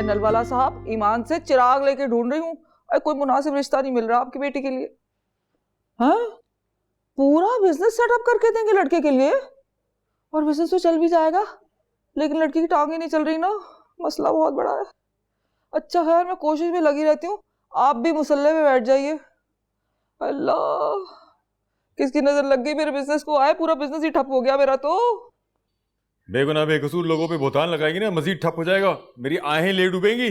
नलवाला साहब, ईमान से चिराग लेके ढूंढ रही हूँ, कोई मुनासिब रिश्ता नहीं मिल रहा आपकी बेटी के लिए। हाँ, पूरा बिजनेस सेटअप करके देंगे लड़के के लिए, और बिजनेस तो चल भी जाएगा, लेकिन लड़की की टांगे नहीं चल रही ना, मसला बहुत बड़ा है। अच्छा खैर, मैं कोशिश में लगी रहती हूँ, आप भी मुसल्ले में बैठ जाइए। अल्लाह, किसकी नजर लग गई मेरे बिजनेस को, आए पूरा बिजनेस ही ठप हो गया मेरा तो। बेगुनाह बेकसूर लोगों पे बोतान लगाएगी ना, मजीद ठप हो जाएगा, मेरी आहें ले डूबेंगी।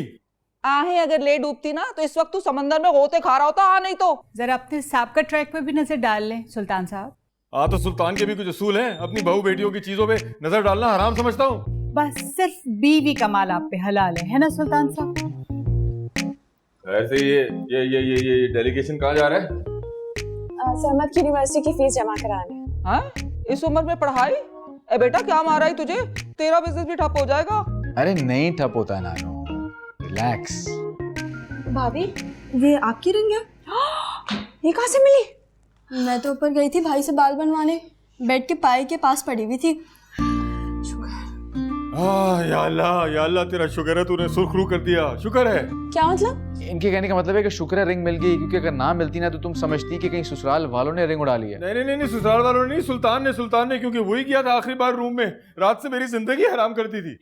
आहें अगर ले डूबती ना तो इस वक्त तू समंदर में गोते खा रहा होता, नहीं तो। जरा अपने सांप का ट्रैक पे भी नजर डाल लें सुल्तान साहब। तो सुल्तान के भी कुछ असूल हैं, अपनी बहू बेटियों की चीजों पे नजर डालना हराम समझता हूँ। बस सिर्फ बीवी का माल आप पे हलाल है ना सुल्तान साहब? ऐसे ये डेलीगेशन कहाँ जा रहा है? सरमत की यूनिवर्सिटी की फीस जमा कराने। हाँ, इस उम्र में पढ़ाई? ए बेटा, क्या मारा है तुझे, तेरा बिजनेस भी ठप हो जाएगा। अरे नहीं ठप होता है नानो, रिलैक्स। भाभी, ये आपकी रिंग है? ये कहाँ से मिली? मैं तो ऊपर गई थी भाई से बाल बनवाने, बेड के पाए के पास पड़ी हुई थी। या अल्लाह तेरा शुक्र है, तूने सुर्खरू कर दिया, शुक्र है। क्या मतलब? इनके कहने का मतलब है कि शुक्र है रिंग मिल गई, क्योंकि अगर ना मिलती ना तो तुम समझती कि कहीं ससुराल वालों ने रिंग उड़ा ली है। नहीं, ससुराल वालों ने नहीं, सुल्तान ने, क्योंकि वही किया था आखिरी बार रूम में, रात से मेरी जिंदगी हराम कर दी थी।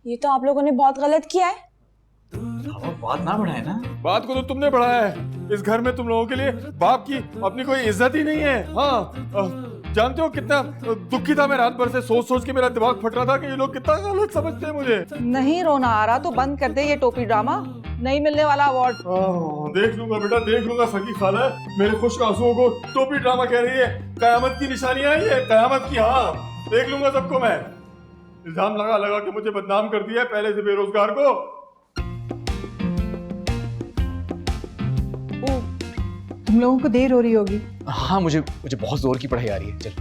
ये तो आप लोगों ने बहुत गलत किया है। बात ना बढ़ाए ना। बात को तो तुमने बढ़ाया है, इस घर में तुम लोगों के लिए बाप की अपनी कोई इज्जत ही नहीं है। हाँ, जानते हो कितना दुखी था मैं रात भर से, सोच सोच के मेरा दिमाग फट रहा था कि ये लोग कितना गलत समझते हैं मुझे। नहीं रोना आ रहा तो बंद कर दे ये टोपी ड्रामा, नहीं मिलने वाला अवार्ड। देख लूंगा बेटा, देख लूंगा। सगी खाला मेरे खुश्क आंसुओं को टोपी ड्रामा कह रही है, कयामत की निशानियां है ये, कयामत की। हाँ, देख लूंगा सबको मैं। इल्जाम लगा के मुझे बदनाम कर दिया है, पहले से बेरोजगार को। तुम लोगों को देर हो रही होगी। हाँ, मुझे बहुत जोर की पढ़ाई आ रही है। चल,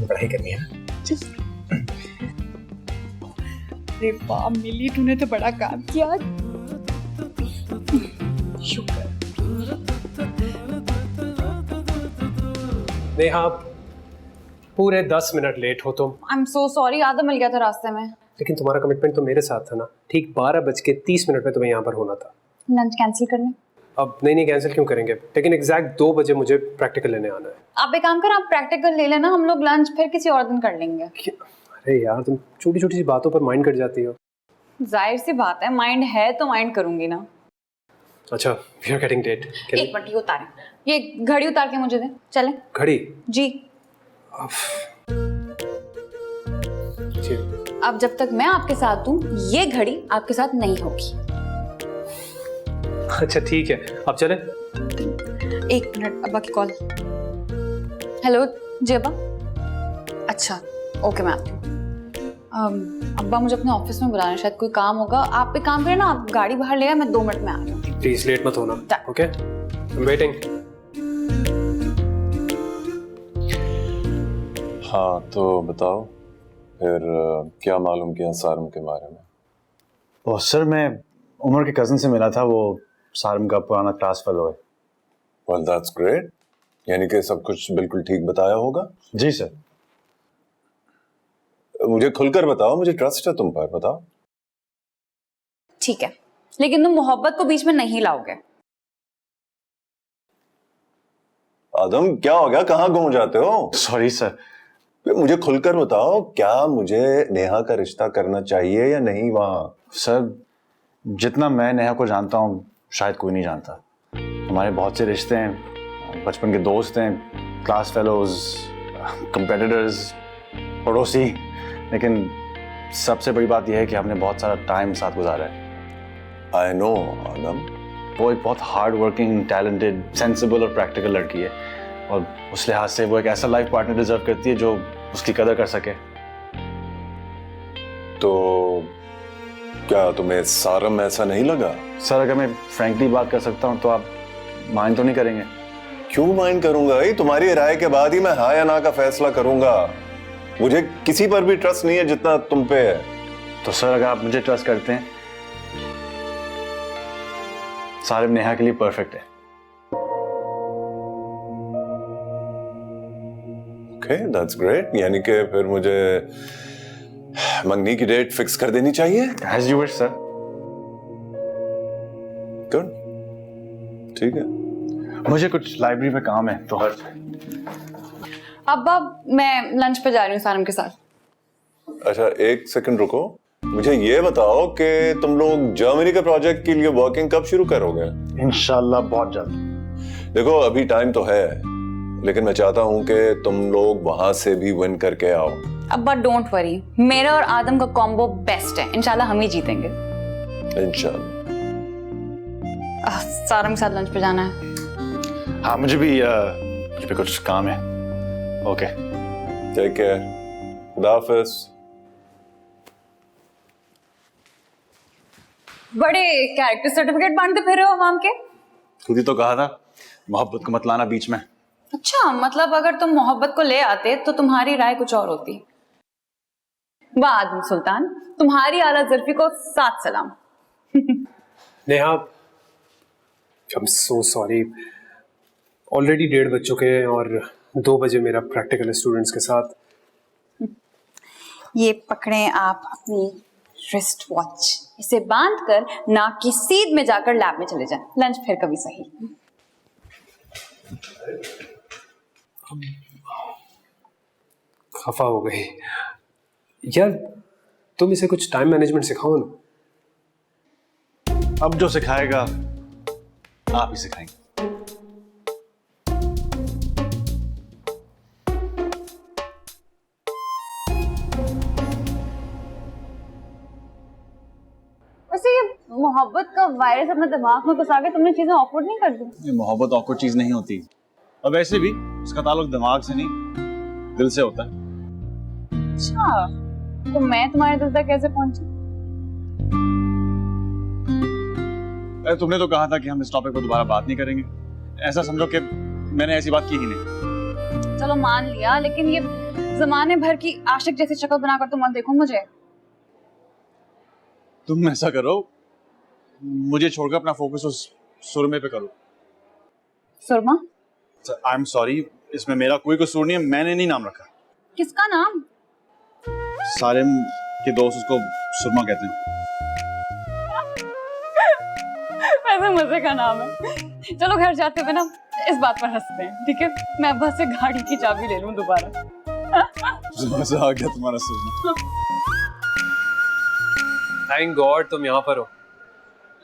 पढ़ाई करनी है। अरे वाह मिली, तूने तो बड़ा काम किया। शुक्र। नेहा, पूरे 10 मिनट लेट हो तुम। आई एम सो सॉरी, आधा मिल गया था रास्ते में। लेकिन तुम्हारा कमिटमेंट तो मेरे साथ था ना। ठीक 12:30 में तुम्हें यहाँ पर होना था। लंच कैंसिल कर लें? अब नहीं, कैंसिल क्यों करेंगे, लेकिन एग्जैक्ट 2 बजे मुझे प्रैक्टिकल लेने आना है। आप एक काम कर, आप प्रैक्टिकल ले लेना, हम लोग लंच फिर किसी और दिन कर लेंगे। अरे यार, तुम छोटी छोटी सी बातों पर माइंड कर जाती हो। जाहिर सी बात है, माइंड है तो माइंड करूंगी ना। अच्छा, वी आर गेटिंग डेट। एक मिनट, ये उतारें, ये घड़ी उतार के मुझे दे। चलें? घड़ी? जी। जी। अब जब तक मैं आपके साथ हूँ, ये घड़ी आपके साथ नहीं होगी। अच्छा ठीक है, अब चले। एक मिनट, अब्बा की कॉल। हेलो जी अब्बा। अच्छा ओके, मैं आती हूँ। अब्बा मुझे अपने ऑफिस में बुलाना है, शायद कोई काम होगा। आप एक काम करें ना, आप गाड़ी बाहर ले आए, मैं 2 मिनट में आ रही हूँ। प्लीज लेट मत होना, ओके? I am waiting. हाँ तो बताओ फिर, क्या मालूम किया सारम के बारे में? ओह सर, मैं उमर के कज़न से मिला था, वो सारम का पुराना क्लास फेलो है। Well, that's great. यानी कि सब कुछ बिल्कुल ठीक बताया होगा? जी सर। मुझे खुलकर बताओ, मुझे ट्रस्ट है तुम पर, बताओ। ठीक है, लेकिन तुम मोहब्बत को बीच में नहीं लाओगे। आदम, क्या हो गया, कहाँ घूम जाते हो? Sorry sir. मुझे खुलकर बताओ, क्या मुझे नेहा का रिश्ता करना चाहिए या नहीं? वहां सर, जितना मैं नेहा को जानता हूँ शायद कोई नहीं जानता। हमारे बहुत से रिश्ते हैं, बचपन के दोस्त हैं, क्लास फेलोज, कंपेटिटर्स, पड़ोसी, लेकिन सबसे बड़ी बात यह है कि हमने बहुत सारा टाइम साथ गुजारा है। आई नो आदम। वो एक बहुत हार्ड वर्किंग, टैलेंटेड, सेंसिबल और प्रैक्टिकल लड़की है, और उस लिहाज से वो एक ऐसा लाइफ पार्टनर डिजर्व करती है जो उसकी कदर कर सके। तो क्या तुम्हें सारम ऐसा नहीं लगा? सर, अगर मैं फ्रैंकली बात कर सकता हूँ तो आप माइंड तो नहीं करेंगे? क्यों माइंड करूंगा? तुम्हारी राय के बाद ही मैं हाँ या ना का फैसला करूंगा। मुझे किसी पर भी ट्रस्ट नहीं है जितना तुम पे है। तो सर, अगर आप मुझे ट्रस्ट करते हैं, सारम नेहा के लिए परफेक्ट है। Okay, that's great. यानी कि फिर मुझे मंगनी की डेट फिक्स कर देनी चाहिए। As you wish sir. Good, ठीक है। मुझे कुछ लाइब्रेरी में काम है तो। अब्बा मैं लंच पे जा रही हूँ सारम के साथ। अच्छा एक सेकंड रुको, मुझे ये बताओ कि तुम लोग जर्मनी के प्रोजेक्ट के लिए वर्किंग कब शुरू करोगे? इंशाल्लाह बहुत जल्द। देखो अभी टाइम तो है, लेकिन मैं चाहता हूं कि तुम लोग वहां से भी विन करके आओ। अब्बा डोंट वरी, मेरा और आदम का कॉम्बो बेस्ट है, इंशाल्लाह हम ही जीतेंगे। इंशाल्लाह। सारम के साथ लंच पे जाना है। हाँ मुझे भी कुछ काम है। ओके टेक केयर, खुदा हाफिज। बड़े कैरेक्टर सर्टिफिकेट बांटते फिर हो आवाम के। खुद ही तो कहा था मोहब्बत को मत लाना बीच में। अच्छा मतलब अगर तुम मोहब्बत को ले आते तो तुम्हारी राय कुछ और होती। वाह आदम सुल्तान, तुम्हारी आला ज़र्फी को सात सलाम। Neha, I'm so sorry. Already 1:30 बज चुके हैं और 2 बजे मेरा प्रैक्टिकल है स्टूडेंट्स के साथ। ये पकड़ें आप अपनी रिस्ट वॉच, इसे बांधकर नाक की सीध में जाकर लैब में चले जाएं। लंच फिर कभी सही। खफा हो गई यार, तुम इसे कुछ टाइम मैनेजमेंट सिखाओ ना। अब जो सिखाएगा आप ही सिखाएंगे। वैसे ये मोहब्बत का वायरस अपने दिमाग में घुसा के तुमने चीजें ऑकवर्ड नहीं कर दी? ये मोहब्बत ऑकवर्ड चीज नहीं होती, और वैसे भी इसका ताल्लुक दिमाग से नहीं दिल से होता है। अच्छा तो मैं तुम्हारे दिल तक कैसे पहुंची? अरे तुमने तो कहा था कि हम इस टॉपिक पर दोबारा बात नहीं करेंगे, ऐसा समझो कि मैंने ऐसी बात की ही नहीं। चलो मान लिया, लेकिन ये जमाने भर की आशिक जैसी शक्ल बनाकर तो मत देखो मुझे। तुम ऐसा करो, मुझे छोड़कर अपना फोकस उस सुरमे पे करो। सुरमा? आई एम सॉरी, इसमें मेरा कोई कसूर नहीं है, मैंने नहीं नाम रखा। किसका नाम? सालिम के दोस्त उसको सुरमा कहते हैं। वैसे मजे का नाम है। चलो घर जाते हुए ना इस बात पर हंसते हैं, ठीक है? मैं अब्बा से गाड़ी की चाबी ले लूं दोबारा। मजा आ गया तुम्हारा सुरमा। थैंक गॉड तुम यहाँ पर हो।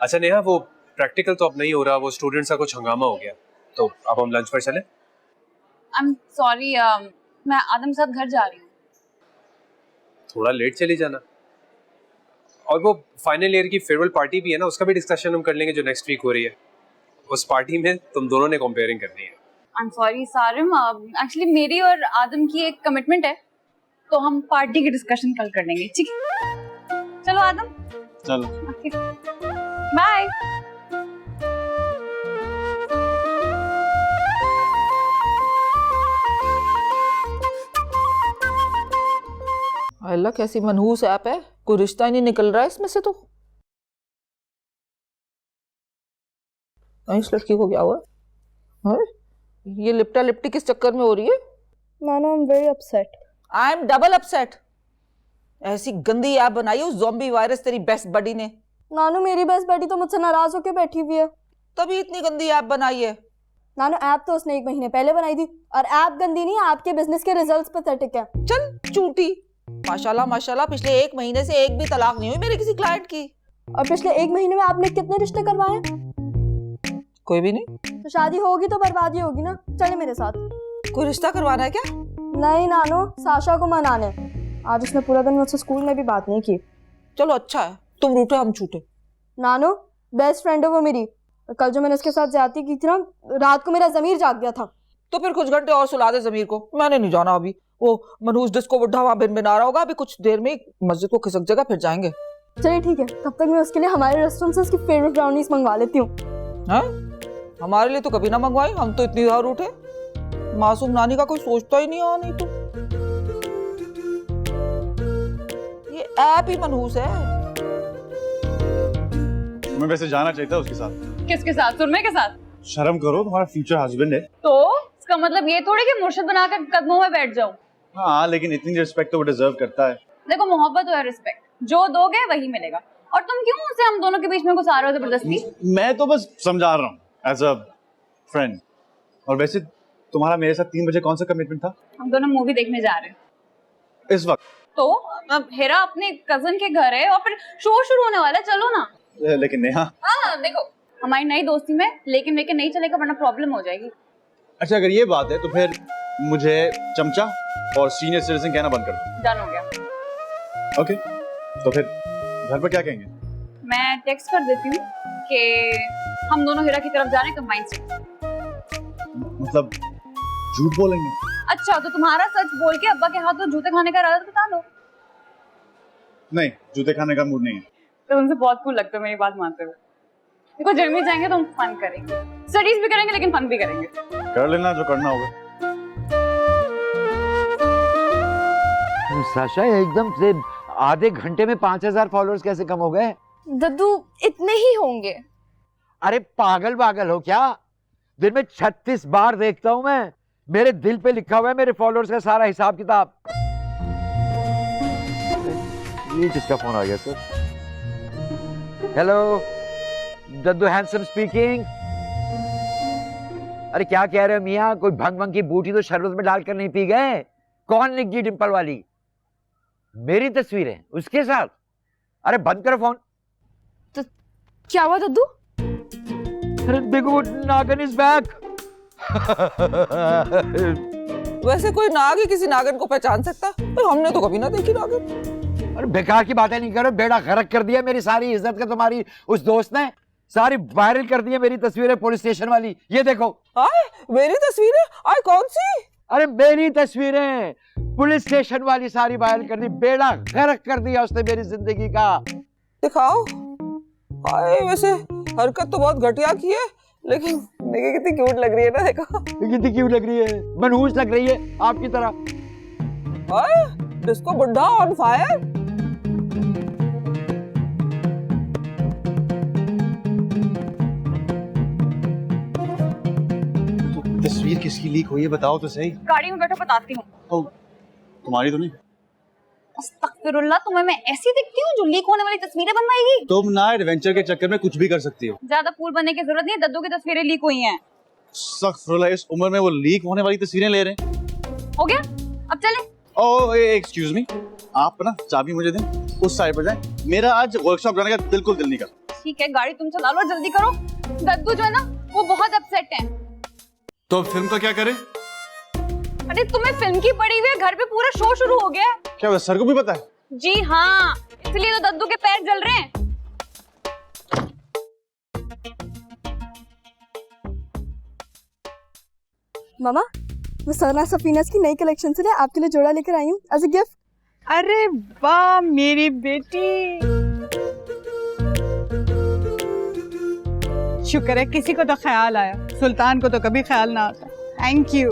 अच्छा नेहा, वो प्रैक्टिकल तो अब नहीं हो रहा, वो स्टूडेंट्स का कुछ हंगामा हो गया, तो अब हम लंच पर चले। आई एम सॉरी, मैं आदम के साथ घर जा रही हूँ। थोड़ा लेट चली जाना। और वो फाइनल ईयर की फेयरवेल पार्टी भी है ना, उसका भी डिस्कशन हम कर लेंगे जो नेक्स्ट वीक हो रही है। उस पार्टी में तुम दोनों ने कंपेयरिंग करनी है। I am sorry Sarim, actually मेरी और आदम की एक कमिटमेंट है, तो हम पार्टी की डिस्कशन कल कर लेंगे, ठीक है? चलो आदम, चलो ओके बाय। अल्लाह कैसी मनहूस ऐप है, कोई रिश्ता ही नहीं निकल रहा है इसमें से। तो इस लड़की को क्या हुआ है? ये लिपटा लिपटी किस चक्कर में हो रही है? नाना I am very upset. I am double upset. ऐसी गंदी ऐप बनाई है उस ज़ॉम्बी वायरस तेरी बेस्ट बडी ने। नानू मेरी बेस्ट बेटी तो मुझसे नाराज होकर बैठी हुई है। तभी इतनी गंदी ऐप बनाई है। नानू ऐप तो उसने 1 महीने पहले बनाई थी, और ऐप गंदी नहीं, आपके बिजनेस के रिजल्ट्स पैथेटिक है। चल झूठी। माशाल्लाह माशाल्लाह, पिछले 1 महीने से एक भी तलाक नहीं हुई मेरे किसी क्लाइंट की। और पिछले 1 महीने में आपने कितने रिश्ते करवाए? कोई भी नहीं। तो शादी होगी तो बर्बादी होगी ना। चले मेरे साथ। कोई रिश्ता करवाना है क्या? नहीं नानू, साशा को मनाने। आज उसने पूरा दिन मुझसे स्कूल में भी बात नहीं की। चलो अच्छा है, तुम रूठे हम छूटे। नानू बेस्ट फ्रेंड है वो मेरी। कल जो मैंने उसके साथ ज्यादती की थी ना, रात को मेरा ज़मीर जाग गया था। तो फिर कुछ घंटे और सुला दे ज़मीर को। मैंने नहीं जाना अभी। वो मनहूस डिस्को बुढ़ा वहां बिन बिना रहा होगा, अभी कुछ देर में मस्जिद को खिसक जाएगा, फिर जाएंगे। चलिए ठीक है, तब तक मैं उसके लिए हमारे रेस्टोरेंट से उसकी फेवरेट ब्राउनीज मंगवा लेती हूँ। हाँ? हमारे लिए तो कभी ना मंगवाई, हम तो इतनी ज्यादा रूठे। मासूम नानी का कोई सोचता ही नहीं। हाँ नहीं तो ये ऐप ही मनहूस है। तुम्हें वैसे जाना चाहिए था उसके साथ। किसके साथ? सुरमे के साथ? शर्म करो, तुम्हारा फ्यूचर हस्बैंड है। तो इसका मतलब ये थोड़ी कि मुर्शिद बनाकर कदमों में बैठ जाऊं। हाँ लेकिन इतनी रिस्पेक्ट तो वो डिजर्व करता है। देखो मोहब्बत और रिस्पेक्ट जो दोगे वही मिलेगा। और तुम क्यों उसे हम दोनों के बीच में घुसा रहे हो जबरदस्ती? मैं तो बस समझा रहा हूँ एज अ फ्रेंड। और वैसे तुम्हारा मेरे साथ 3 बजे कौन सा कमिटमेंट था? हम दोनों मूवी देखने जा रहे हैं इस वक्त? तो अब हेरा अपने कजन के घर है और फिर शो शुरू होने वाला है, चलो ना। लेकिन नेहा। हाँ देखो हमारी नई दोस्ती में लेकिन लेकिन नहीं चलेगा वरना प्रॉब्लम हो जाएगी। अच्छा अगर ये बात है तो फिर मुझे चमचा और सीनियर सिटीजन कहना बंद कर दो। डन हो गया। ओके तो फिर घर पर क्या कहेंगे? मैं टेक्स्ट कर देती हूँ कि हम दोनों हेरा की तरफ जा रहे हैं कंबाइंड से। मतलब झूठ बोलेंगे? अच्छा तो तुम्हारा सच बोल के अब्बा के हाथ तो जूते खाने का इरादा बता दो। नहीं जूते खाने का मूड नहीं है। तो उनसे बहुत कूल लगता है मेरी बात मानते हुए। देखो जर्मनी जाएंगे तो हम फन करेंगे, स्टडीज भी करेंगे लेकिन फन भी करेंगे। कर लेना जो करना होगा। साशा एकदम से आधे घंटे में 5000 फॉलोअर्स कैसे कम हो गए? दद्दू इतने ही होंगे। अरे पागल पागल हो क्या? दिन में 36 बार देखता हूं मैं। मेरे दिल पे लिखा हुआ है मेरे फॉलोअर्स का सारा हिसाब किताब। ये किसका फोन आ गया सर? हेलो दद्दू हैंडसम स्पीकिंग। अरे क्या कह रहे हो मियाँ? कोई भंग भंग की बूटी तो शरबत में डालकर नहीं पी गए? कौन लिख दी डिंपल वाली? मेरी तस्वीर है उसके साथ? अरे बंद करो फोन। तो क्या हुआ दद्दू? अरे देखो नागन इज बैक। वैसे कोई नाग ही किसी नागन को पहचान सकता है? पर हमने तो कभी ना देखी नागन। अरे बेकार की बातें नहीं करो। बेड़ा गर्क कर दिया मेरी सारी इज्जत का तुम्हारी उस दोस्त ने। सारी वायरल कर दी है मेरी तस्वीरें पुलिस स्टेशन वाली। ये देखो। आए मेरी तस्वीरें? आए कौन सी? अरे मेरी तस्वीरें पुलिस स्टेशन वाली सारी वायरल कर दी। बेड़ा गर्क कर दिया उसने मेरी जिंदगी का। दिखाओ। आए वैसे हरकत तो बहुत घटिया की है लेकिन देखिए कितनी क्यूट लग रही है ना। देखो कितनी क्यूट लग रही है, मनहूस लग रही है आपकी तरह। आए डिस्को बुड्ढा ऑन फायर। तस्वीर किसकी लीक हुई है बताओ तो सही। गाड़ी में बैठो बताती हूँ। तुम्हारी तो नहीं? अस्तगफिरुल्लाह, तुम्हें मैं ऐसी दिखती हूँ जो लीक होने वाली तस्वीरें बनवाएगी? तुम ना एडवेंचर के चक्कर में कुछ भी कर सकती हो। ज्यादा कूल बनने की जरूरत नहीं है, दद्दू की तस्वीरें लीक हुई हैं। अस्तगफिरुल्लाह, इस उम्र में वो लीक होने वाली तस्वीरें ले रहे हैं। हो गया अब चले। ओह एक्सक्यूज मी, आप ना चाबी मुझे दें, उस साइड पर जाएं। मेरा आज वर्कशॉप जाने का बिल्कुल दिल नहीं कर। ठीक है गाड़ी तुम चला लो, जल्दी करो। दद्दू जो है ना वो बहुत अपसेट है। तो अब फिल्म का क्या करें? अरे तुम्हें फिल्म की पड़ी हुई है, घर पे पूरा शो शुरू हो गया है। क्या सर को भी पता है? जी हाँ, इसलिए तो दद्दू के पैर जल रहे हैं। मामा मैं सरना सफीनास की नई कलेक्शन से आपके लिए जोड़ा लेकर आई हूँ एज अ गिफ्ट। अरे वाह मेरी बेटी, शुक्र है किसी को तो ख्याल आया, सुल्तान को तो कभी ख्याल ना आता। Thank you.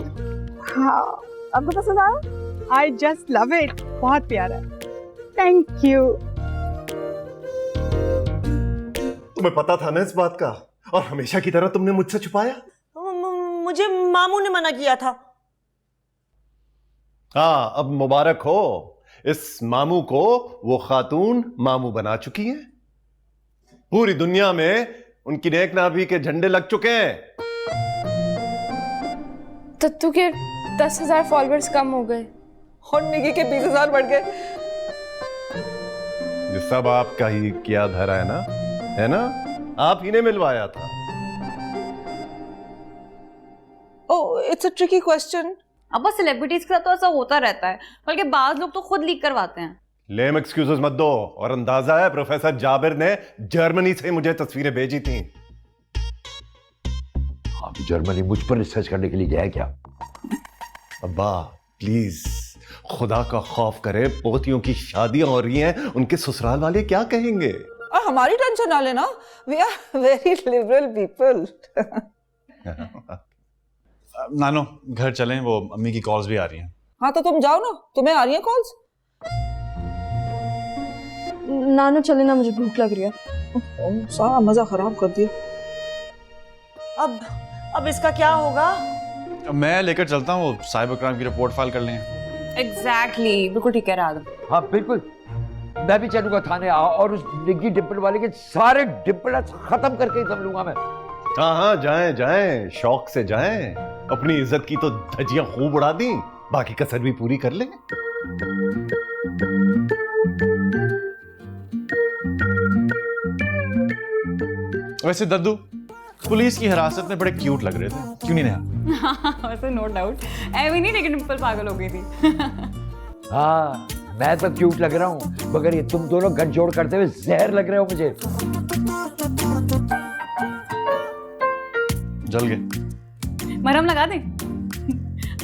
हाँ आपको पसंद आया? आई जस्ट लव इट, बहुत प्यारा है। Thank you. तुम्हें पता था ना इस बात का और हमेशा की तरह तुमने मुझसे छुपाया? मुझे मामू ने मना किया था। हाँ अब मुबारक हो, इस मामू को वो खातून मामू बना चुकी है। पूरी दुनिया में उनकी नेक नाभी के झंडे लग चुके हैं। दद्दू के 10,000 फॉलोअर्स कम हो गए और निकी के 20,000 बढ़ गए। ये सब आपका ही किया धरा है ना? आप ही ने मिलवाया था। Oh it's a tricky question. अब बस सेलिब्रिटीज के साथ तो ऐसा होता रहता है, बल्कि बाज लोग तो खुद लीक करवाते हैं। लेम एक्सक्यूजेस मत दो। और अंदाजा है प्रोफेसर जाबिर ने जर्मनी से मुझे तस्वीरें भेजी थी। आप जर्मनी मुझ पर रिसर्च करने के लिए गया है क्या? अब्बा प्लीज खुदा का खौफ करे, पोतियों की शादियां हो रही हैं, उनके ससुराल वाले क्या कहेंगे? हमारी टेंशन ना लेना, we are very liberal people. नानो घर चलें, वो अम्मी की कॉल्स भी आ रही हैं। हाँ तो तुम जाओ ना, तुम्हें आ रही है कॉल्स? नानो चले ना, मुझे भूख लग रही है। सारा मजा खराब कर दिया। अब इसका क्या होगा? मैं लेकर चलता हूँ, साइबर क्राइम की रिपोर्ट फाइल कर लेंगे। एग्जैक्टली बिल्कुल ठीक कह रहा आदम। हाँ बिल्कुल, मैं भी चलूंगा थाने और उस निग्गी डिम्पल वाले के सारे डिम्पल खत्म करके ही दम लूंगा मैं। हाँ हाँ, जाएं जाएं, शौक से जाएं। अपनी इज्जत की तो धज्जियां खूब उड़ा दी, बाकी कसर भी पूरी कर लेंगे। वैसे दद्दू पुलिस की हिरासत में बड़े क्यूट लग रहे थे, क्यों नहीं नेहा? वैसे नो डाउट एवी नहीं, लेकिन डिम्पल पागल हो गई थी। हाँ मैं तो क्यूट लग रहा हूँ, मगर ये तुम दोनों गठजोड़ करते हुए जहर लग रहे हो मुझे। जल गए। मरहम लगा दे।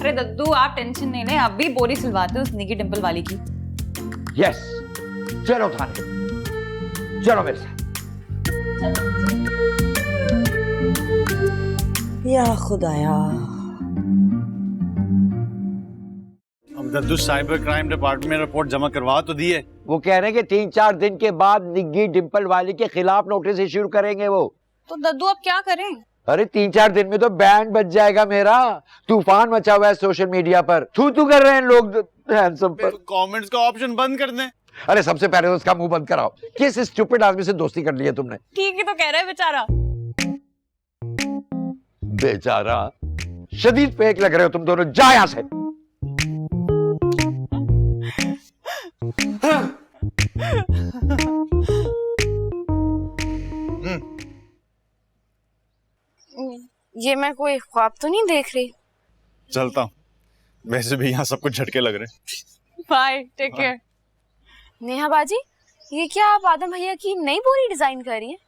अरे दद्दू आप टेंशन नहीं ले, अब भी बोरी सिलवाते उस निकी डिम्पल वाली की। यस, चलो थाने, चलो मेरे साथ। या खुदाया। अब दद्दू साइबर क्राइम डिपार्टमेंट में रिपोर्ट जमा करवा तो दी है। वो कह रहे हैं कि 3-4 दिन के बाद निग्गी डिम्पल वाली के खिलाफ नोटिस इश्यू करेंगे वो। तो दद्दू अब क्या करें? अरे 3-4 दिन में तो बैंड बज जाएगा मेरा। तूफान मचा हुआ है सोशल मीडिया पर, थू कर रहे हैं लोग हैंडसम पर। कमेंट्स का ऑप्शन बंद कर दें। अरे सबसे पहले तो उसका मुंह बंद कराओ। किस स्टूपिड आदमी से दोस्ती कर ली है तुमने? ठीक ही तो कह रहा है बेचारा। बेचारा, शदीद फेक लग रहे हो तुम दोनों, जा यहां से। ये मैं कोई ख्वाब तो नहीं देख रही? चलता हूँ, वैसे भी यहाँ सब कुछ झटके लग रहे हैं। Bye, take care. नेहा बाजी, ये क्या आप आदम भैया की नई बोरी डिजाइन कर रही हैं?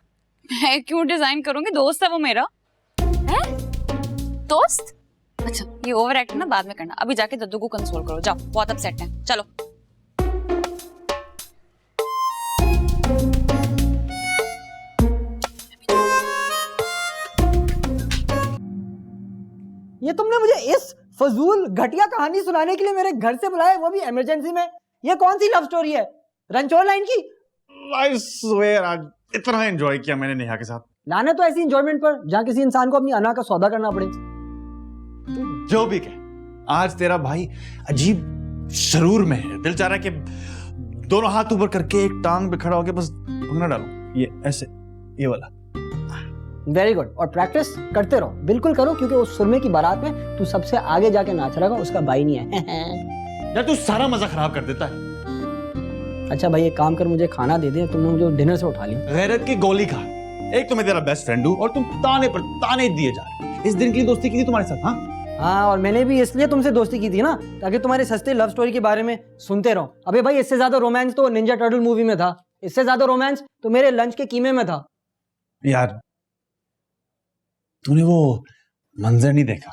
मैं क्यों डिजाइन करूंगी, दोस्त है वो मेरा। है? दोस्त? अच्छा ये ओवर एक्ट ना बाद में करना, अभी जाके दद्दू को कंसोल करो, जाओ बहुत अपसेट है, चलो। ये तुमने मुझे इस फजूल घटिया कहानी सुनाने के लिए मेरे घर से बुलाया, वो भी इमरजेंसी में? ये कौन सी लव स्टोरी है, रणछोड़ लाइन की? I swear, आज इतना एंजॉय किया मैंने नेहा के साथ। लाना तो ऐसी एंजॉयमेंट पर जहाँ किसी इंसान को अपनी अना का सौदा करना पड़े। जो भी कहे, आज तेरा भाई अजीब शरूर में है। दिल चाह रहा है कि दोनों हाथ ऊपर करके एक टांग पे खड़ा होके बस भंगड़ा डालूं, ये ऐसे, ये वाला। वेरी गुड, और प्रैक्टिस करते रहो, बिल्कुल करो, क्योंकि उस सुरमे की बारात में तू सबसे आगे जाके नाच रहा है, उसका भाई नहीं है। यार तू सारा मजा खराब कर देता है। अच्छा भाई एक काम कर, मुझे खाना दे दे, तुमने मुझे डिनर से उठा लिया। गैरत की गोली खा। एक तो मैं तेरा बेस्ट फ्रेंड हूँ और तुम ताने पर ताने दिए जा रहे हो। इस दिन की दोस्ती की थी तुम्हारे साथ। हाँ, और मैंने भी इसलिए तुमसे दोस्ती की थी ना, ताकि तुम्हारे सस्ते लव स्टोरी के बारे में सुनते रहो। अबे भाई इससे ज्यादा रोमांस तो निंजा टर्टल मूवी में था, इससे ज्यादा रोमांस तो मेरे लंच के कीमे में था। यार तूने वो मंजर नहीं देखा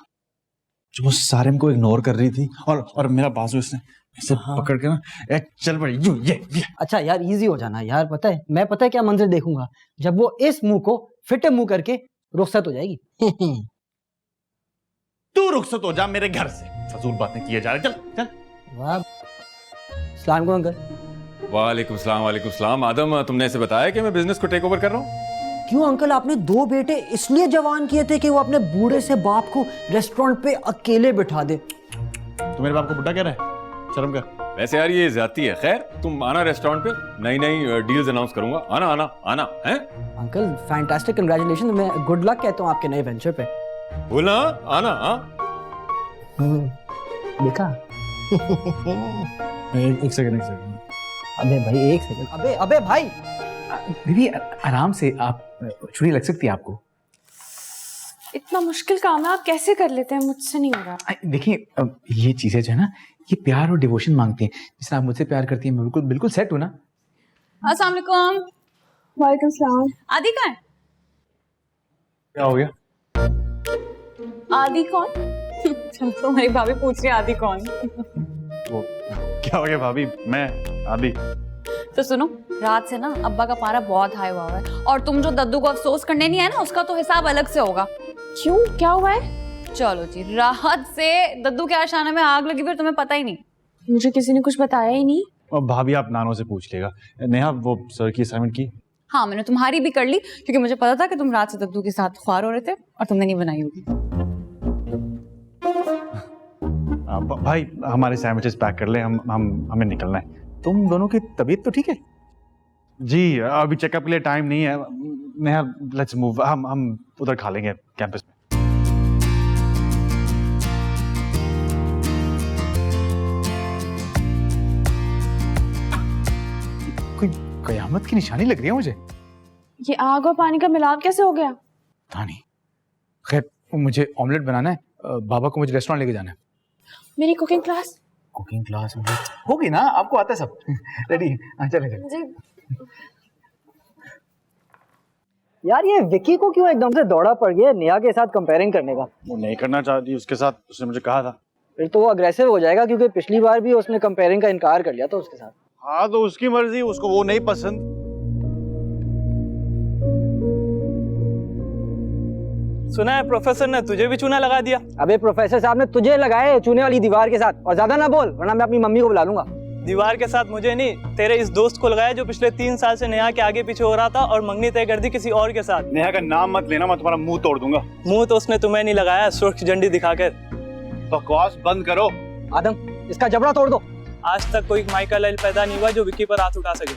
जो वो सारिम को इग्नोर कर रही थी और मेरा बाजू इसने इसे पकड़ के ना चल पड़ी ये। अच्छा यार इजी हो जाना यार, पता है मैं पता है क्या मंजर देखूंगा, जब वो इस मुंह को फिटे मुंह करके रुखसत हो जाएगी। तू रुखसत हो जा मेरे घर से, फजूल बातें किए जा रहे। चल चल। वाह, अस्सलाम वालेकुम अंकल। वालेकुम सलाम। आदम, तुमने ऐसे बताया कि मैं बिजनेस को टेक ओवर कर रहा हूँ? क्यों अंकल, आपने 2 बेटे इसलिए जवान किए थे कि वो अपने बूढ़े से बाप को रेस्टोरेंट पे अकेले बिठा दे। तो मेरे बाप को बुढ़ा कह रहा है, शर्म कर। वैसे यार ये ज्यादती है। खैर तुम आना रेस्टोरेंट पे, नई डील्स अनाउंस करूंगा। आना है अंकल, फैंटास्टिक, कंग्रेचुलेशन, मैं गुड लक कहता हूँ आपके नए वेंचर पे। बोला आना। देखा? एक सेकंड। अबे भाई एक सेकंड, अबे भाई दीदी आराम से, आप छुरी लग सकती है आपको। इतना मुश्किल काम है, आप कैसे कर लेते हैं? मुझसे नहीं हो रहा। देखिए ये चीजें जो है ना, ये प्यार और डिवोशन मांगती हैं। जिस आप मुझसे प्यार करती हैं, मैं बिल्कुल सेट हूँ ना। अस्सलाम वालेकुम। वालेकुम सलाम। आदि कहाँ है? क्या हो गया? आदि कौन? तो मेरी भाभी पूछ रही है आदि कौन। वो क्या हो गया भाभी? मैं आदि। तो सुनो, रात से ना अब्बा का पारा बहुत हाई हुआ है, और तुम जो दद्दू को अफसोस करने नहीं है ना, उसका तो हिसाब अलग से होगा। क्यों, क्या हुआ है? चलो जी, रात से दद्दू के आशाना में आग लगी, फिर तुम्हें पता ही नहीं। मुझे किसी ने कुछ बताया ही नहीं। और भाभी आप नानो से पूछ लेगा। नेहा वो सर की असाइनमेंट की? हाँ मैंने तुम्हारी भी कर ली, क्योंकि मुझे पता था कि तुम रात से दद्दू के साथ ख्वार हो रहे थे और तुमने नहीं बनाई होगी। भाई हमारे सैंडविचेस पैक कर ले, हमें निकलना है। तुम दोनों की तबीयत तो ठीक है? जी अभी चेकअप के लिए टाइम नहीं है। नेहा लेट्स मूव, हम उधर खा लेंगे कैंपस में। कोई कयामत की निशानी लग रही है मुझे। ये आग और पानी का मिलाप कैसे हो गया? पता नहीं। खैर मुझे ऑमलेट बनाना है, बाबा को मुझे रेस्टोरेंट लेके जाना है। मेरी कुकिंग क्लास? कुकिंग क्लास होगी ना, आपको आता है सब। रेडी? चले जी। यार ये विकी को क्यों एकदम से दौड़ा पड़ गया नेहा के साथ कंपेयरिंग करने का? वो नहीं करना चाहती उसके साथ, उसने मुझे कहा था। फिर तो वो अग्रेसिव हो जाएगा, क्योंकि पिछली बार भी उसने कंपेयरिंग का इनकार कर लिया था उसके साथ। हाँ तो उसकी मर्जी, उसको वो नहीं पसंद। सुना है प्रोफेसर ने तुझे भी चूना लगा दिया। अबे प्रोफेसर साहब ने तुझे लगाए चूने वाली दीवार के साथ, और ज्यादा ना बोल वरना मैं अपनी मम्मी को बुला लूंगा। दीवार के साथ मुझे नहीं, तेरे इस दोस्त को लगाया जो पिछले 3 साल से नेहा के आगे पीछे हो रहा था और मंगनी तय कर दी किसी और के साथ। नेहा का नाम मत लेना, मैं तुम्हारा मुंह तोड़ दूंगा। मुंह तो उसने तुम्हें नहीं लगाया, सुर्ख झंडी दिखाकर। बकवास बंद करो। आदम इसका जबड़ा तोड़ दो। आज तक कोई माइकल एल पैदा नहीं हुआ जो विक्की पर हाथ उठा सके।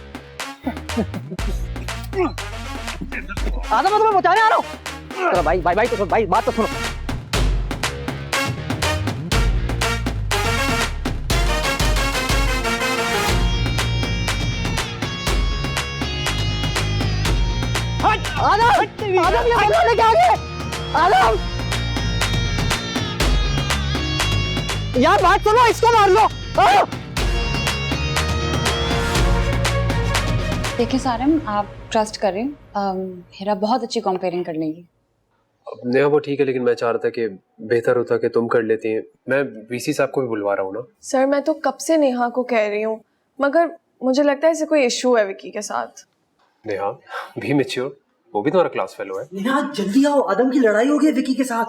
आदम मैं तुम्हें बचाने आ रहा हूँ। चलो भाई भाई भाई तो भाई बात तो सुनो। आदम आदम ये बंदा लेके आ गए। आदम यार बात सुनो, इसको मार लो। देखिए सारम, आप ट्रस्ट करें, हेरा बहुत अच्छी कंपेयरिंग कर लेगी। नेहा वो ठीक है, लेकिन मैं चाह रहा था कि बेहतर होता कि तुम कर लेती हैं। मैं वीसी साहब को भी बुलवा रहा हूँ ना। सर मैं तो कब से नेहा को कह रही हूँ, मगर मुझे लगता है इसे कोई इशू है विकी के साथ। नेहा भी मैच्योर, वो भी तुम्हारा क्लास फेलो है। नेहा जल्दी आओ, आदम की लड़ाई हो गई है विकी के साथ।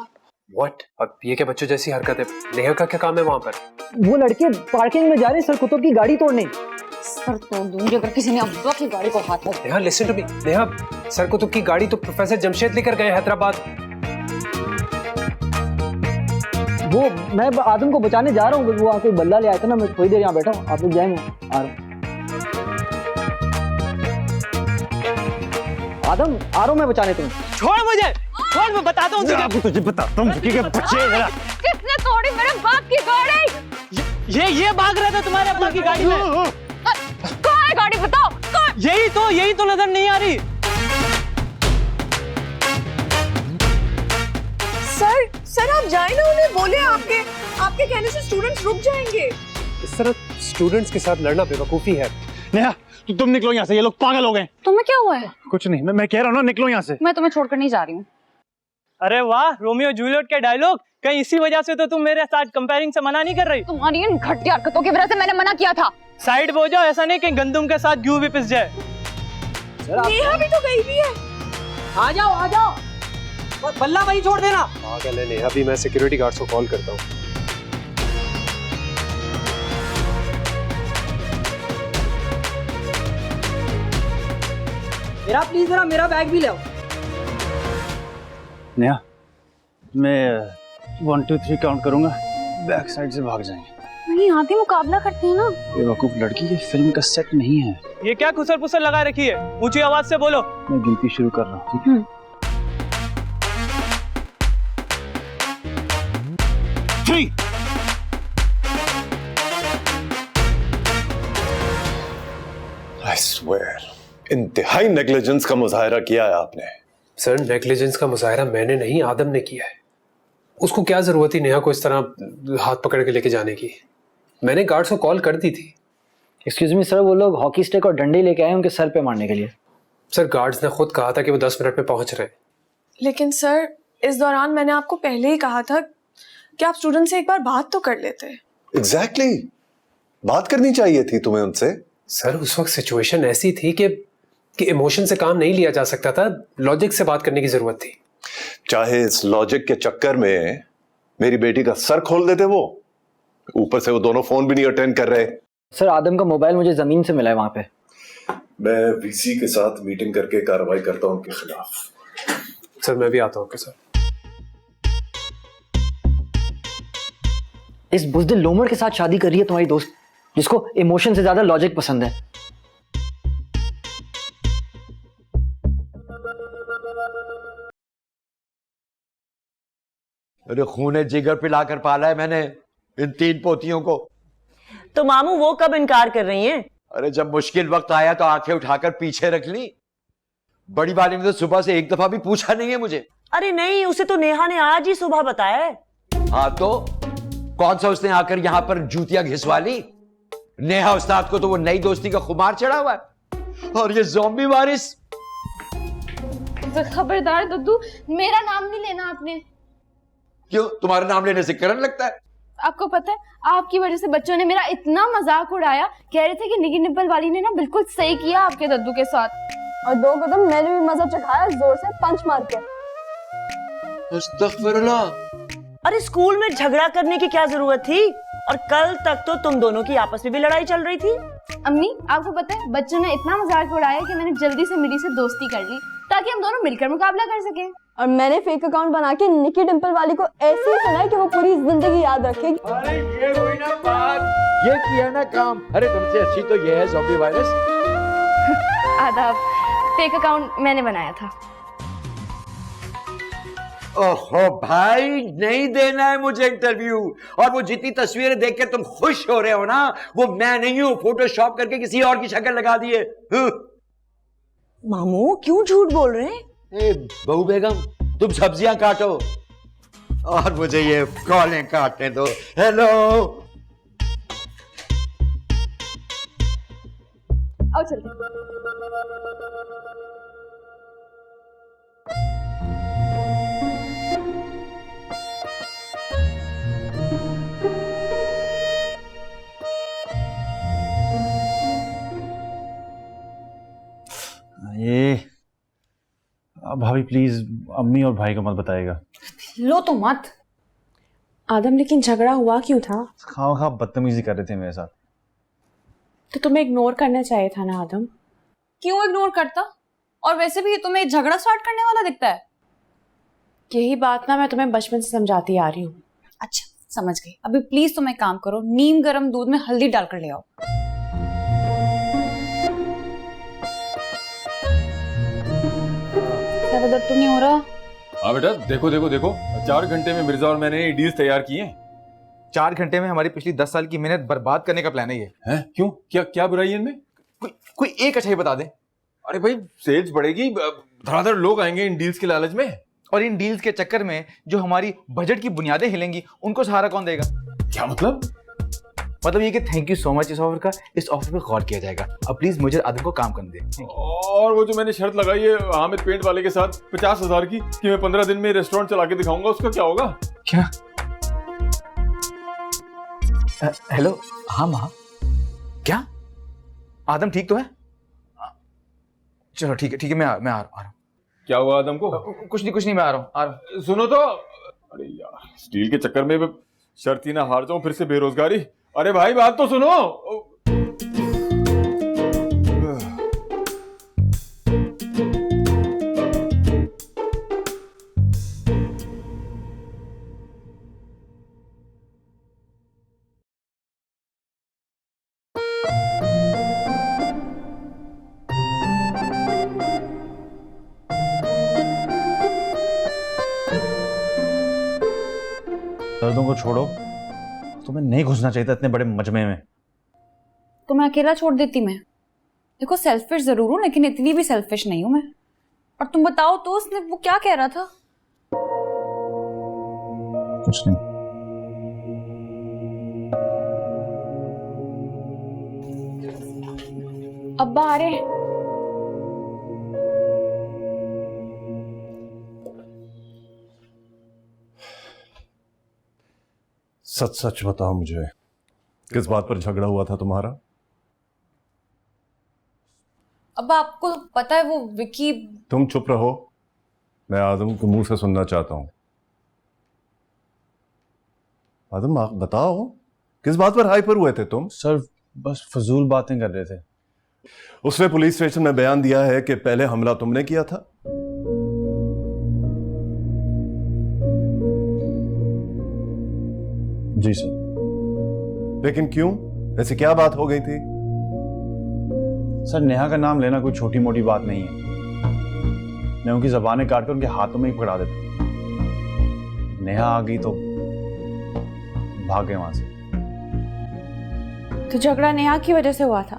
व्हाट? अब ये क्या बच्चों जैसी हरकत है? नेहा का क्या काम है वहाँ पर? वो लड़के पार्किंग में जा रहे हैं सर कुतुब की गाड़ी तोड़ने। सर तोड़ दूंगी अगर किसी ने अब्बा की गाड़ी को हाथ लगा। Neha listen to me. Neha sir Qutub की गाड़ी तो प्रोफेसर जमशेद लेकर गए हैदराबाद। वो मैं आदम को बचाने जा रहा हूँ, वो कोई बल्ला ले आया था ना, मैं थोड़ी देर यहाँ बैठा हूँ, आप लोग जाएंगे, आ रहा हूँ। आदम आ रहा हूँ मैं बचाने तुम्हें। छोड़ मुझे, छोड़, मैं बताता हूँ तुझे। तुझे बताता हूँ विकी के बच्चे। किसने तोड़ी मेरे बाप की गाड़ी? ये भाग रहा था तुम्हारे अब्बा की गाड़ी में। कहाँ है गाड़ी बताओ? यही तो नजर नहीं आ रही। सर आप जाए ना, उन्हें बोले आपके कहने से स्टूडेंट्स रुक जाएंगे। इस तरह स्टूडेंट्स के साथ लड़ना बेवकूफी है। नेहा तुम निकलो यहाँ से, ये लोग पागल हो गए। तुम्हें क्या हुआ है? कुछ नहीं, मैं कह रहा हूँ ना, निकलो यहाँ से। मैं तुम्हें छोड़कर नहीं जा रही हूँ। अरे वाह, रोमियो जूलियट के डायलॉग, कहीं इसी वजह से तो तुम मेरे साथ कंपेयरिंग से मना नहीं कर रही? तुम्हारी इन घटिया हरकतों की वजह से मैंने मना किया था। साइड हो जाओ, ऐसा नहीं कि गंदुम के साथ घी भी पिस जाए। नेहा भी तो गई भी है। आ जाओ बल्ला वही छोड़ देना। पागल है नेहा भी। मैं सिक्योरिटी गार्ड्स को कॉल करता हूँ। प्लीज मेरा बैग भी ले आओ। नेहा मैं 1 2 3 काउंट करूंगा, बैक साइड से भाग जाएंगे। नहीं आती मुकाबला करते हैं ना। बेवकूफ लड़की, ये फिल्म का सेट नहीं है। ये क्या खुसर पुसर लगा रखी है? ऊंची आवाज से बोलो। मैं गिनती शुरू कर रहा हूँ, ठीक है? 3 I swear, इंतहाई नेग्लिजेंस का मुजाहरा किया है आपने। सर नेग्लिजेंस का मुजाहरा मैंने नहीं, आदम ने किया है। उसको क्या जरूरत थी नेहा को इस तरह हाथ पकड़ के लेके जाने की? मैंने गार्ड्स को कॉल कर दी थी। एक्सक्यूज मी सर, वो लोग हॉकी स्टिक और डंडे लेके आए उनके सर पे मारने के लिए। सर गार्ड्स ने खुद कहा था कि वो 10 मिनट में पहुंच रहे हैं। लेकिन सर इस दौरान मैंने आपको पहले ही कहा था कि आप स्टूडेंट से एक बार बात तो कर लेते। एग्जैक्टली, बात करनी चाहिए थी तुम्हें उनसे। सर उस वक्त सिचुएशन ऐसी थी कि इमोशन से काम नहीं लिया जा सकता था, लॉजिक से बात करने की जरूरत थी। चाहे इस लॉजिक के चक्कर में मेरी बेटी का सर खोल देते वो, ऊपर से वो दोनों फोन भी नहीं अटेंड कर रहे। सर आदम का मोबाइल मुझे जमीन से मिला है वहां पे। मैं वीसी के साथ मीटिंग करके कार्रवाई करता हूं उनके खिलाफ। सर मैं भी आता हूँ आपके साथ। इस बुज़दिल लोमड़ के साथ शादी कर रही है तुम्हारी दोस्त, जिसको इमोशन से ज्यादा लॉजिक पसंद है। अरे खूने जिगर पिला कर पाला है मैंने इन 3 पोतियों को। तो मामू वो कब इनकार कर रही हैं? अरे जब मुश्किल वक्त आया तो आंखें उठाकर पीछे रख ली। बड़ी वाली ने तो सुबह से एक दफा भी पूछा नहीं है मुझे। अरे नहीं, उसे तो नेहा ने आज ही सुबह बताया है। हाँ तो कौन सा उसने आकर यहाँ पर जूतियां घिसवा ली? नेहा उस्ताद को तो वो नई दोस्ती का खुमार चढ़ा हुआ है, और ये ज़ॉम्बी वारिस। तो खबरदार दद्दू, मेरा नाम नहीं लेना आपने। क्यों, तुम्हारे नाम लेने से करंट लगता है? आपको पता है, आपकी वजह से बच्चों ने मेरा इतना मजाक उड़ाया, कह रहे थे कि निकी निप्पल वाली ने ना बिल्कुल सही किया आपके दद्दू के साथ। और 2 कदम मैंने भी मजा चढ़ाया जोर से पंच मार के। अस्तगफिरुल्लाह। अरे स्कूल में झगड़ा करने की क्या जरूरत थी? और कल तक तो तुम दोनों की आपस में भी लड़ाई चल रही थी। अम्मी, आपको पता है बच्चों ने इतना मजाक उड़ाया कि मैंने जल्दी से मिली से दोस्ती कर ली ताकि हम दोनों मिलकर मुकाबला कर सकें। और मैंने फेक अकाउंट बना के निकी डिम्पल वाली को ऐसे ही सुनाया कि वो पूरी जिंदगी याद रखेगी। अरे ये हुई ना बात, ये किया ना काम। अरे तुमसे अच्छी तो ये है ज़ॉम्बी वायरस। आदाब, फेक अकाउंट मैंने बनाया था। ओहो भाई, नहीं देना है मुझे इंटरव्यू। और वो जितनी तस्वीरें देखकर तुम खुश हो रहे हो ना, वो मैं नहीं हूं, फोटोशॉप करके किसी और की शक्ल लगा दिए। मामू क्यों झूठ बोल रहे हैं? बहू बेगम, तुम सब्जियां काटो और मुझे ये कॉलें काटने दो। हेलो, आओ चलते। ये भाभी प्लीज अम्मी और भाई को मत बताइएगा। लो तो मत। आदम, लेकिन झगड़ा हुआ क्यों था? खाओ खा बदतमीजी कर रहे थे मेरे साथ। तो तुम्हें इग्नोर करना चाहिए था ना आदम। क्यों इग्नोर करता? और वैसे भी तुम्हें झगड़ा स्टार्ट करने वाला दिखता है। यही बात ना मैं तुम्हें बचपन से समझाती आ रही हूँ। अच्छा समझ गई। अभी प्लीज तुम एक काम करो, नीम गर्म दूध में हल्दी डालकर ले आओ। ज्यादा दर्द तो नहीं हो रहा? हाँ बेटा, देखो देखो देखो, 4 घंटे में मिर्जा और मैंने डील्स तैयार किए हैं। 4 घंटे में हमारी पिछली 10 साल की मेहनत बर्बाद करने का प्लान है ये। हैं? क्यों? क्या क्या बुराई है इनमें? कोई एक अच्छाई बता दे। अरे भाई, सेल्स बढ़ेगी, धड़ाधड़ लोग आएंगे इन डील्स के लालच में। और इन डील्स के चक्कर में जो हमारी बजट की बुनियादें हिलेंगी, उनको सहारा कौन देगा? क्या मतलब? मतलब ये कि थैंक यू सो मच इस ऑफर का, इस ऑफर पे गौर किया जाएगा। अब प्लीज मुझे आदम को काम करने दे। और वो जो मैंने शर्त लगाई है हामिद पेंट वाले के साथ 50,000 की, कि मैं 15 दिन में रेस्टोरेंट चला के दिखाऊंगा, उसका क्या होगा? क्या? हेलो, हाँ माँ, क्या आदम ठीक तो है? चलो ठीक है, मैं आ रहा हूँ। क्या हुआ आदम को? कुछ नहीं, मैं आ रहा हूँ। सुनो तो, अरे यार, स्टील के चक्कर में शर्त ही ना हार जाऊं, फिर से बेरोजगारी। अरे भाई बात तो सुनो। दर्दों को छोड़ो, तुम्हें नहीं घुसना चाहिए था इतने बड़े मजमे में। तो मैं अकेला छोड़ देती। मैं देखो सेल्फिश जरूर हूँ, लेकिन इतनी भी सेल्फिश नहीं हूँ मैं। और तुम बताओ तो उसने वो क्या कह रहा था? कुछ नहीं। अब्बा आ रहे हैं। सच सच बताओ मुझे, किस बात पर झगड़ा हुआ था तुम्हारा? अब्बा आपको पता है वो विकी। तुम चुप रहो, मैं आदम के मुंह से सुनना चाहता हूं। आदम आप बताओ, किस बात पर हाइपर हुए थे तुम? सर बस फजूल बातें कर रहे थे। उसने पुलिस स्टेशन में बयान दिया है कि पहले हमला तुमने किया था। जी सर। लेकिन क्यों? ऐसी क्या बात हो गई थी? सर नेहा का नाम लेना कोई छोटी मोटी बात नहीं है। मैं उनकी जबानें काट कर उनके हाथों में ही पकड़ा देता। नेहा आ गई तो भाग गए वहां से। तो झगड़ा नेहा की वजह से हुआ था?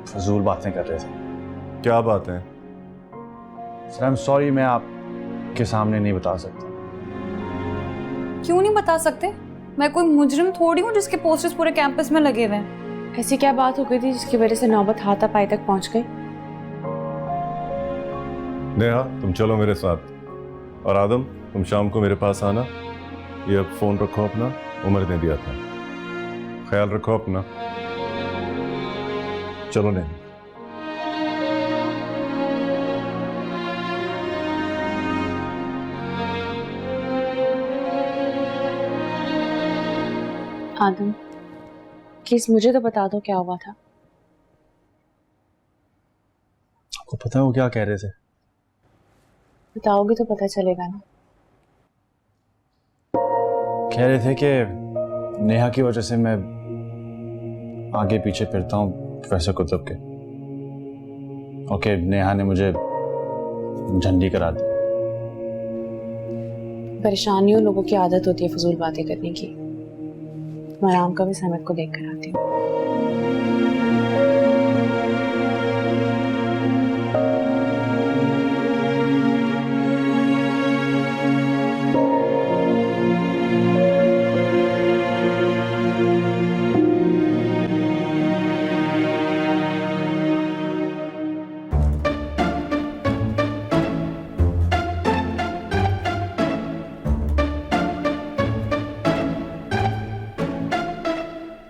फजूल बातें कर रहे थे। क्या बात है? सर आई एम सॉरी, मैं आपके सामने नहीं बता सकता। क्यों नहीं बता सकते? मैं कोई मुजरिम थोड़ी हूँ जिसके पोस्टर्स पूरे कैंपस में लगे हुए हैं। ऐसी क्या बात हो गई थी जिसकी वजह से नौबत हाथापाई तक पहुंच गई? नेहा तुम चलो मेरे साथ, और आदम तुम शाम को मेरे पास आना। ये अब फोन रखो अपना, उमर ने दिया था, ख्याल रखो अपना। चलो नेहा। आदम प्लीज मुझे तो बता दो क्या हुआ था। आपको पता है वो क्या कह रहे थे? बताओगे तो पता चलेगा ना। कह रहे थे कि नेहा की वजह से मैं आगे पीछे फिरता हूँ प्रोफेसर कुतुब के। ओके, नेहा ने मुझे झंडी करा दी। परेशानियों लोगों की आदत होती है फजूल बातें करने की। मैं आराम का भी समय को देख कर आती हूँ।